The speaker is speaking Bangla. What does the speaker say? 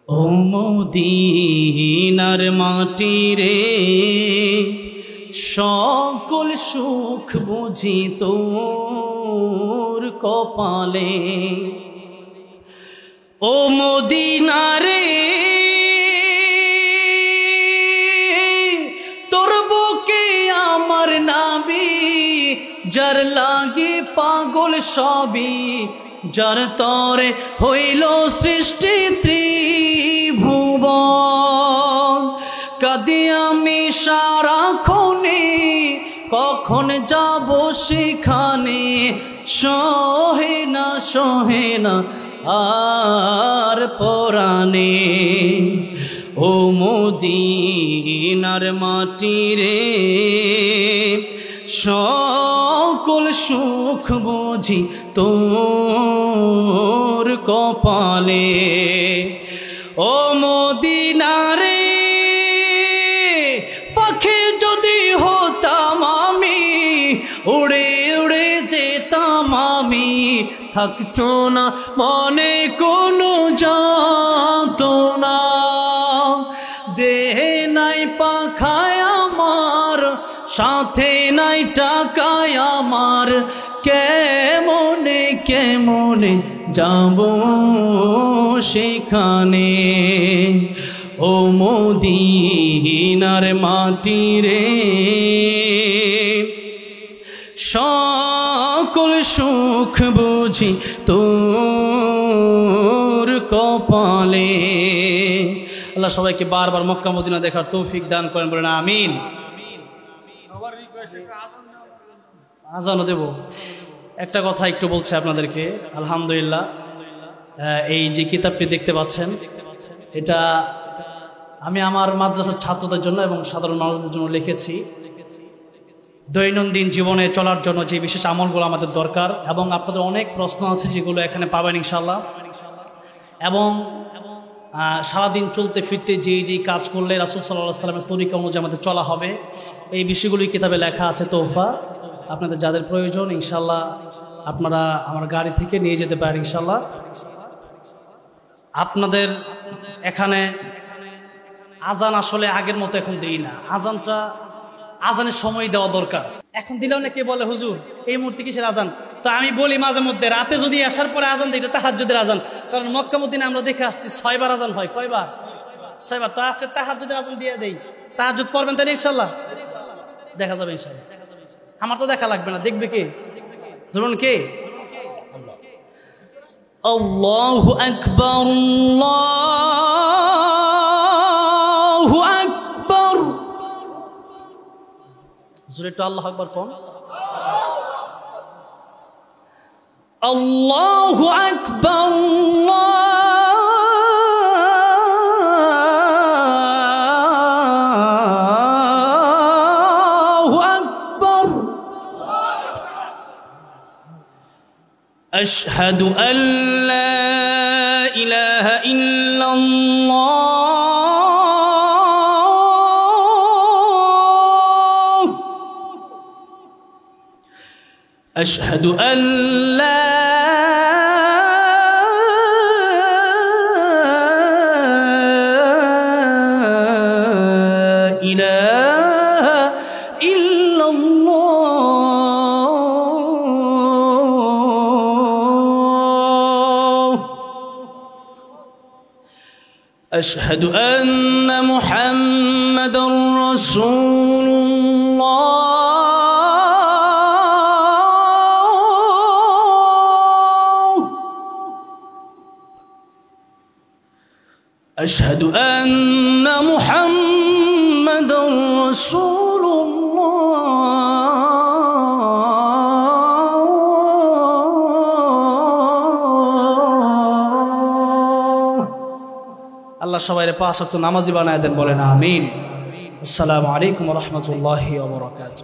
ও মদিনার মাটি রে, সকল সুখ বুঝি তোর কপালে। ও মদিনা রে, তোর বুকে আমার নাবি, যার লাগি পাগল সবই, যার তরে হইল সৃষ্টি ত্রিভুবন। কাঁদি আমি সারাক্ষণে, কখন যাব সেখানে, সহে না আর পরাণে। ও মদিনার মাটি রে, সকল সুখ বুঝি তোর কপালে। ও মদিনা রে, পাখি যদি হতাম আমি, উড়ে উড়ে যেতাম আমি, থাকতো না মনে কোনো যাতনা। দেহে নাই পাখায় আমার, সাথে নাই টাকায় আমার, কেমনে কেমনে যাব সেখানে। ও মদিনার মাটি রে, সকল সুখ বুঝি তোর কপালে। আল্লাহ সবাইকে বারবার মক্কা মদিনা দেখার তৌফিক দান করেন, বলেন আমিন। আজানও দেব। একটা কথা একটু বলছি আপনাদেরকে। আলহামদুলিল্লাহ, এই যে কিতাবটি দেখতে পাচ্ছেন, এটা আমি আমার মাদ্রাসার ছাত্রদের জন্য এবং সাধারণ মানুষদের জন্য লিখেছি। দৈনন্দিন জীবনে চলার জন্য যে বিশেষ আমলগুলো আমাদের দরকার, এবং আপনাদের অনেক প্রশ্ন আছে যেগুলো এখানে পাবেন ইনশাল্লাহ। এবং সারাদিন চলতে ফিরতে যেই কাজ করলে রাসূল সাল্লাল্লাহু আলাইহি ওয়াসাল্লামের তরিকা অনুযায়ী আমাদের চলা হবে, এই বিষয়গুলি কিতাবে লেখা আছে। তোহফা আপনাদের যাদের প্রয়োজন ইনশাল্লাহ আপনারা আমার গাড়ি থেকে নিয়ে যেতে পারেন ইনশাল্লাহ। আপনাদের এখানে আজান আসলে আগের মতো এখন দেই না। আজানের সময় দেওয়া দরকার। এখন দিলে অনেকে বলে হুজুর এই মুহূর্তে কিসের আজান? তো আমি বলি মাঝে মধ্যে, রাতে যদি আসার পরে আজান দিই, এটা তাহাজ্জুদের আজান। কারণ মক্কা মদিনা আমরা দেখে আসছি 6 বার আজান হয়। কয়বার? 6 বার। তো আজকে তাহাজ্জুদের আজান দিয়ে দেই। তাহাজ্জুদ পড়বেন তাই ইনশাল্লাহ? দেখা যাবে ইনশাল্লাহ। আমার তো দেখা লাগবে না, দেখবে কে? যেমন কে? আল্লাহু আকবার, আল্লাহু আকবার। জোরে তো আল্লাহু আকবার কোন? আল্লাহু আকবার, আল্লাহু আকবার। আশহাদু আল্লা ইলাহা ইল্লাল্লাহ, আশহাদু আল্লা ইলাহা ইল্লাল্লাহ, আশহাদু আন্না মুহাম্মাদার রাসূলুল্লাহ, أشهد أن محمدا رسول الله. আল্লাহ সবাইরে 5 ওয়াক্ত নামাজি বানায় দেন, বলেন আমিন। আসসালামু আলাইকুম ওয়া রাহমাতুল্লাহি ওয়া বারাকাতুহু।